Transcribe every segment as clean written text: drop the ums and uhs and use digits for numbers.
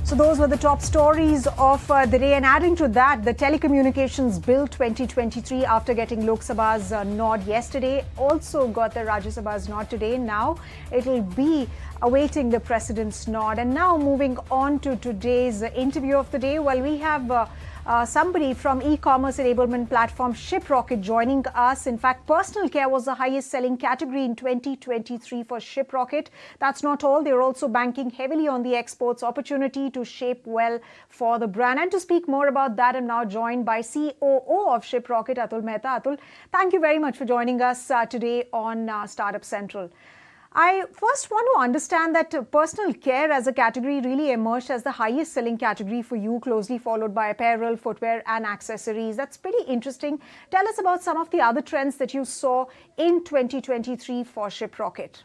So those were the top stories of the day. And adding to that, the Telecommunications Bill 2023, after getting Lok Sabha's nod yesterday, also got the Rajya Sabha's nod today. Now it'll be awaiting the President's nod. And now moving on to today's interview of the day. Well, we have somebody from e-commerce enablement platform Shiprocket joining us. In fact, personal care was the highest selling category in 2023 for Shiprocket. That's not all. They're also banking heavily on the exports opportunity to shape well for the brand. And to speak more about that, I'm now joined by COO of Shiprocket, Atul Mehta. Atul, thank you very much for joining us today on Startup Central. I first want to understand that personal care as a category really emerged as the highest selling category for you, closely followed by apparel, footwear and accessories. That's pretty interesting. Tell us about some of the other trends that you saw in 2023 for Shiprocket.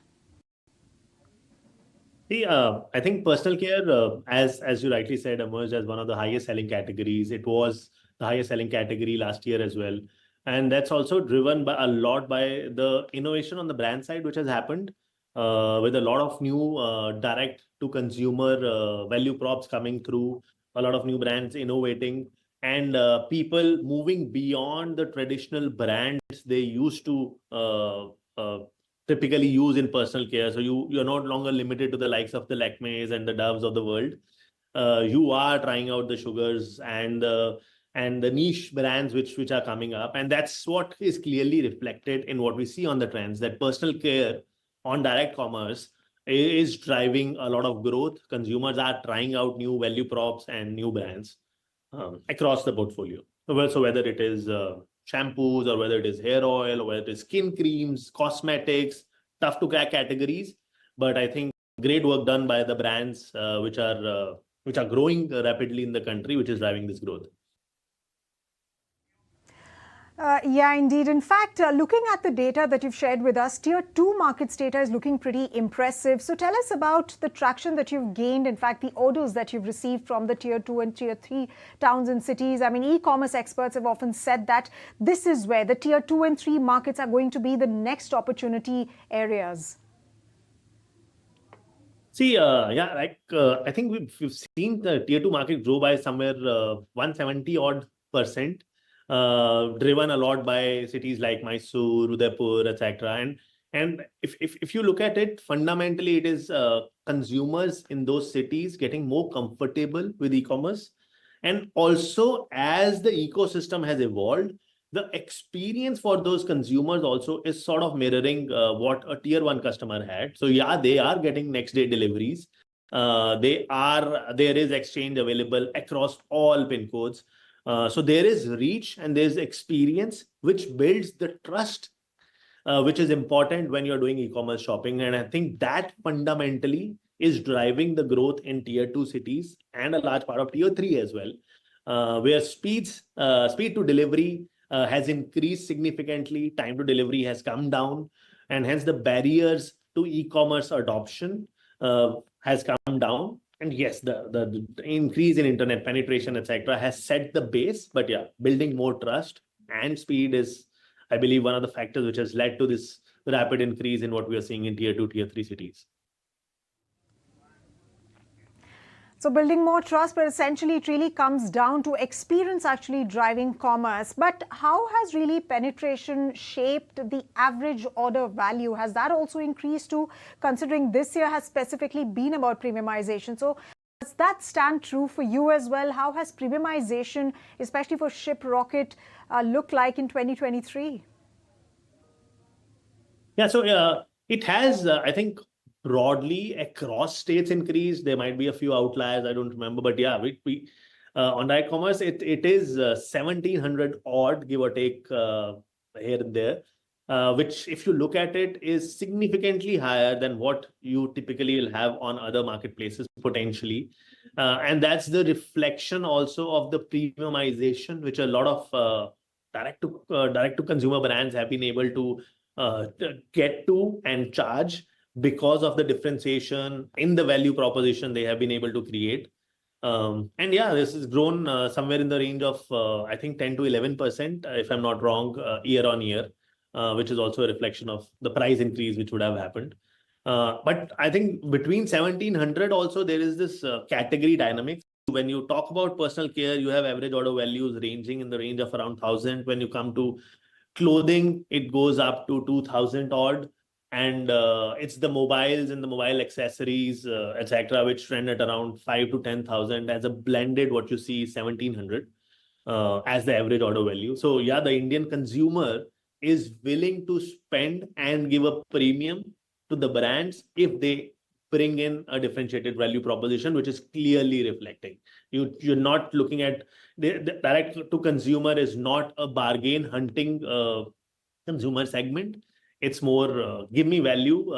I think personal care, as you rightly said, emerged as one of the highest selling categories. It was the highest selling category last year as well. And that's also driven by a lot by the innovation on the brand side, which has happened. With a lot of new direct to consumer value props coming through, a lot of new brands innovating, and people moving beyond the traditional brands they used to typically use in personal care. So you're no longer limited to the likes of the Lakmes and the Doves of the world. You are trying out the Sugars and the niche brands which are coming up, and that's what is clearly reflected in what we see on the trends, that personal care on direct commerce is driving a lot of growth. Consumers are trying out new value props and new brands across the portfolio. So whether it is shampoos, or whether it is hair oil, or whether it is skin creams, cosmetics, tough to crack categories. But I think great work done by the brands which are growing rapidly in the country, which is driving this growth. Yeah, indeed. In fact, looking at the data that you've shared with us, Tier 2 markets data is looking pretty impressive. So tell us about the traction that you've gained, in fact, the orders that you've received from the Tier 2 and Tier 3 towns and cities. I mean, e-commerce experts have often said that this is where the Tier 2 and 3 markets are going to be the next opportunity areas. See, I think we've seen the Tier 2 market grow by somewhere 170 odd %. Driven a lot by cities like Mysore, Udaipur, etc. And if you look at it, fundamentally, it is consumers in those cities getting more comfortable with e-commerce. And also, as the ecosystem has evolved, the experience for those consumers also is sort of mirroring what a Tier 1 customer had. So yeah, they are getting next day deliveries. There is exchange available across all PIN codes. So there is reach and there's experience, which builds the trust, which is important when you're doing e-commerce shopping. And I think that fundamentally is driving the growth in Tier 2 cities and a large part of Tier 3 as well, where speed to delivery has increased significantly. Time to delivery has come down, and hence the barriers to e-commerce adoption has come down. And yes, the increase in internet penetration, etc., has set the base. But yeah, building more trust and speed is, I believe, one of the factors which has led to this rapid increase in what we are seeing in Tier 2, Tier 3 cities. So building more trust, but essentially it really comes down to experience actually driving commerce. But how has really penetration shaped the average order value? Has that also increased too, considering this year has specifically been about premiumization? So does that stand true for you as well? How has premiumization, especially for Shiprocket, look like in 2023? Yeah, so it has, I think, broadly across states increased. There might be a few outliers, I don't remember, but yeah, we on direct commerce, it is 1,700 odd, give or take, here and there, which, if you look at it, is significantly higher than what you typically will have on other marketplaces potentially. And that's the reflection also of the premiumization, which a lot of direct to consumer brands have been able to get to and charge, because of the differentiation in the value proposition they have been able to create. And yeah, this has grown somewhere in the range of, I think, 10 to 11%, if I'm not wrong, year on year, which is also a reflection of the price increase which would have happened. But I think between 1700 also there is this category dynamic. When you talk about personal care, you have average order values ranging in the range of around 1,000. When you come to clothing, it goes up to 2,000 odd. And it's the mobiles and the mobile accessories, etc., which trend at around 5 to 10,000. As a blended, what you see is 1,700 as the average order value. So yeah, the Indian consumer is willing to spend and give a premium to the brands if they bring in a differentiated value proposition, which is clearly reflecting. You're not looking at the direct to consumer is not a bargain hunting consumer segment. It's more give me value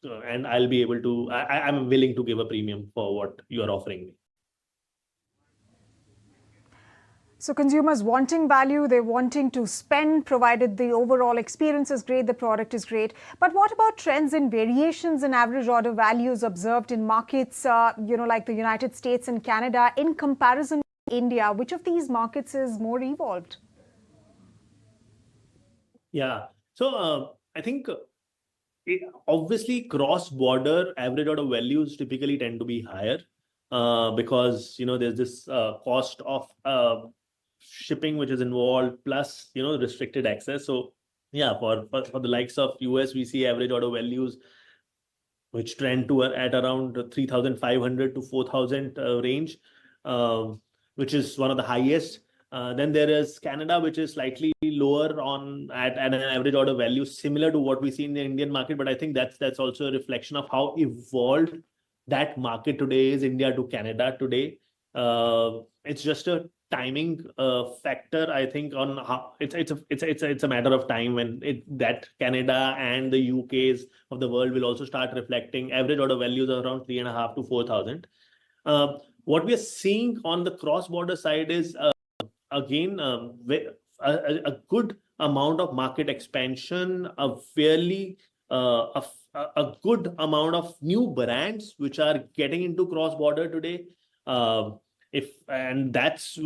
and I'll be able to. I'm willing to give a premium for what you are offering me. So consumers wanting value, they're wanting to spend, provided the overall experience is great, the product is great. But what about trends and variations in average order values observed in markets, like the United States and Canada in comparison to India? Which of these markets is more evolved? Yeah. So I think obviously cross-border average order values typically tend to be higher because there's this cost of shipping which is involved, plus restricted access. So yeah, for the likes of US, we see average order values which trend to at around 3,500 to 4,000 range, which is one of the highest. Then there is Canada, which is slightly lower at an average order value, similar to what we see in the Indian market. But I think that's also a reflection of how evolved that market today is, India to Canada today. It's just a timing factor, I think, on how it's a matter of time when that Canada and the UKs of the world will also start reflecting average order values around 3,500 to 4,000. What we are seeing on the cross-border side is again a good amount of market expansion, a fairly a good amount of new brands which are getting into cross-border today. That's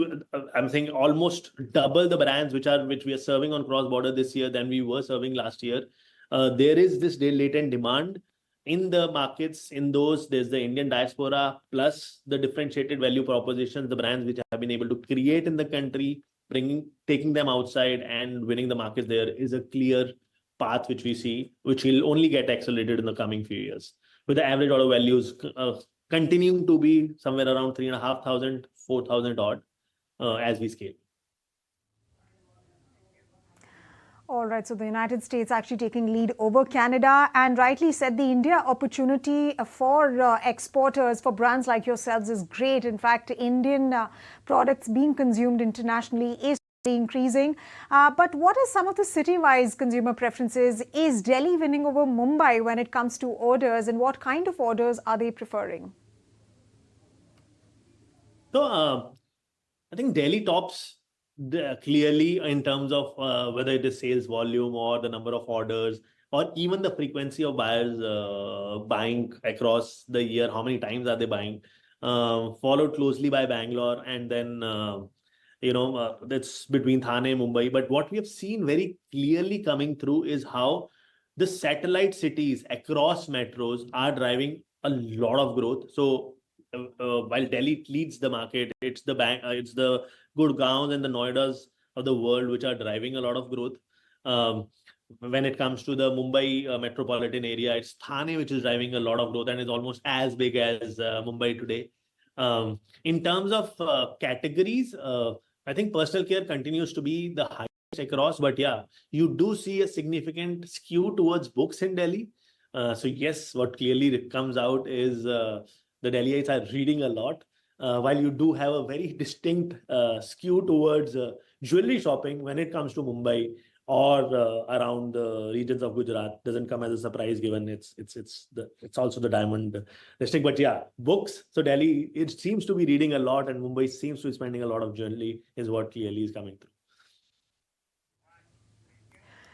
I'm saying almost double the brands which we are serving on cross-border this year than we were serving last year. There is this latent demand in the markets. In those, there's the Indian diaspora plus the differentiated value propositions, the brands which have been able to create in the country, taking them outside and winning the market there is a clear path which we see, which will only get accelerated in the coming few years, with the average order values continuing to be somewhere around 3,500, 4,000 odd as we scale. All right, so the United States actually taking lead over Canada, and rightly said, the India opportunity for exporters, for brands like yourselves is great. In fact, Indian products being consumed internationally is increasing. But what are some of the city-wise consumer preferences? Is Delhi winning over Mumbai when it comes to orders, and what kind of orders are they preferring? So I think Delhi tops clearly in terms of whether it is sales volume or the number of orders or even the frequency of buyers buying across the year. How many times are they buying? Followed closely by Bangalore, and then that's between Thane and Mumbai. But what we have seen very clearly coming through is how the satellite cities across metros are driving a lot of growth. So while Delhi leads the market, it's the Gurgaons and the Noidas of the world which are driving a lot of growth. When it comes to the Mumbai metropolitan area, it's Thane which is driving a lot of growth and is almost as big as Mumbai today. In terms of categories, I think personal care continues to be the highest across, but yeah, you do see a significant skew towards books in Delhi. So yes, what clearly comes out is the Delhiites are reading a lot, while you do have a very distinct skew towards jewelry shopping when it comes to Mumbai or around the regions of Gujarat. Doesn't come as a surprise given it's also the diamond district. But yeah, books. So Delhi, it seems to be reading a lot, and Mumbai seems to be spending a lot of jewelry is what clearly is coming through.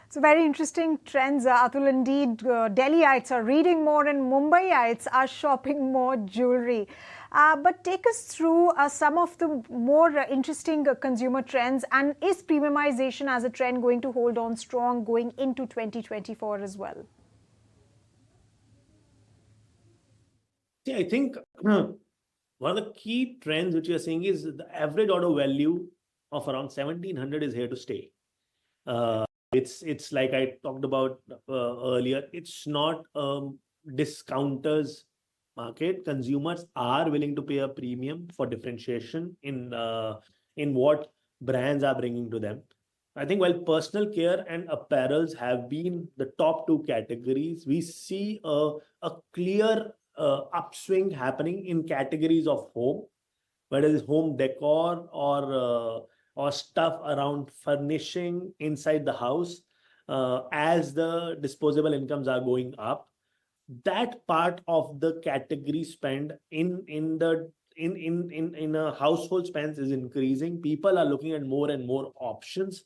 So very interesting trends, Atul. Indeed, Delhiites are reading more and Mumbaiites are shopping more jewelry. But take us through some of the more interesting consumer trends, and is premiumization as a trend going to hold on strong going into 2024 as well? See, I think one of the key trends which you're seeing is the average order value of around 1700 is here to stay. It's like I talked about earlier. It's not discounters market. Consumers are willing to pay a premium for differentiation in what brands are bringing to them. I think while personal care and apparels have been the top two categories, we see a clear upswing happening in categories of home, whether it's home decor or stuff around furnishing inside the house. As the disposable incomes are going up, that part of the category spend in a household spends is increasing. People are looking at more and more options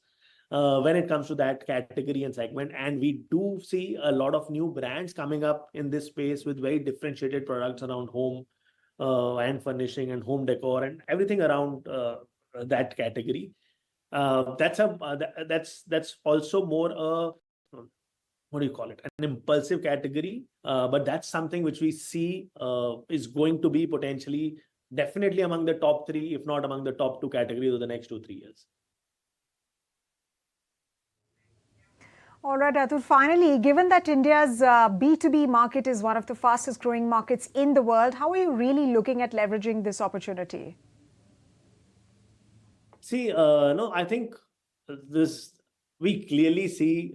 when it comes to that category and segment, and we do see a lot of new brands coming up in this space with very differentiated products around home and furnishing and home decor and everything around that category. That's also more what do you call it? An impulsive category, but that's something which we see is going to be potentially definitely among the top three, if not among the top two categories of the next 2-3 years. All right, Atul. Finally, given that India's B2B market is one of the fastest growing markets in the world, how are you really looking at leveraging this opportunity? See, no, I think we clearly see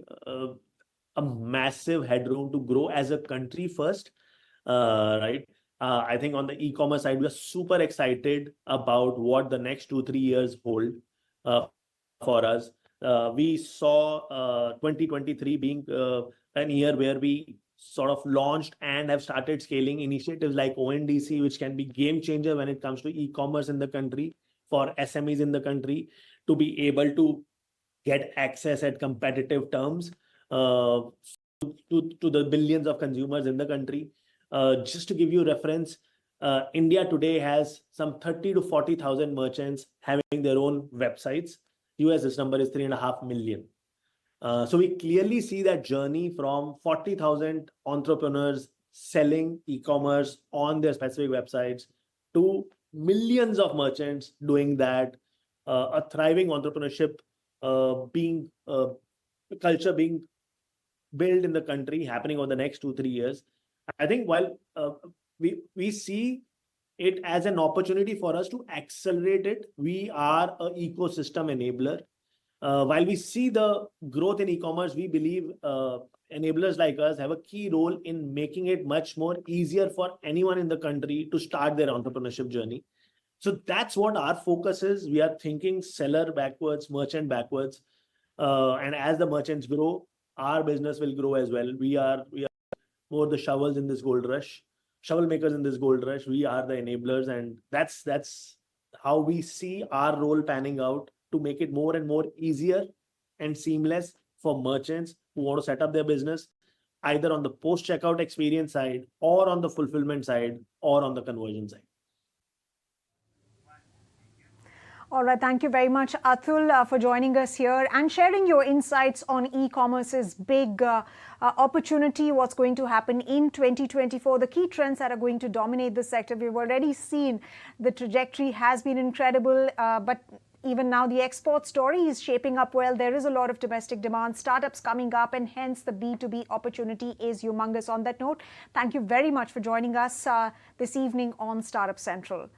a massive headroom to grow as a country first, right? I think on the e-commerce side, we are super excited about what the next 2-3 years hold for us. We saw 2023 being an year where we sort of launched and have started scaling initiatives like ONDC, which can be game changer when it comes to e-commerce in the country for SMEs in the country to be able to get access at competitive terms to the billions of consumers in the country. Just to give you reference, India today has some 30 to 40,000 merchants having their own websites. US, this number is 3.5 million. So we clearly see that journey from 40,000 entrepreneurs selling e-commerce on their specific websites to millions of merchants doing that, a thriving entrepreneurship being culture being built in the country happening over the next 2-3 years. I think while we see it as an opportunity for us to accelerate it, we are an ecosystem enabler. While we see the growth in e-commerce, we believe enablers like us have a key role in making it much more easier for anyone in the country to start their entrepreneurship journey. So that's what our focus is. We are thinking seller backwards, merchant backwards. And as the merchants grow, our business will grow as well. We are more the shovels in this gold rush, shovel makers in this gold rush. We are the enablers, and that's how we see our role panning out to make it more and more easier and seamless for merchants who want to set up their business, either on the post-checkout experience side or on the fulfillment side or on the conversion side. All right. Thank you very much, Atul, for joining us here and sharing your insights on e-commerce's big opportunity, what's going to happen in 2024, the key trends that are going to dominate the sector. We've already seen the trajectory has been incredible, but even now the export story is shaping up well. There is a lot of domestic demand, startups coming up, and hence the B2B opportunity is humongous. On that note, thank you very much for joining us this evening on Startup Central.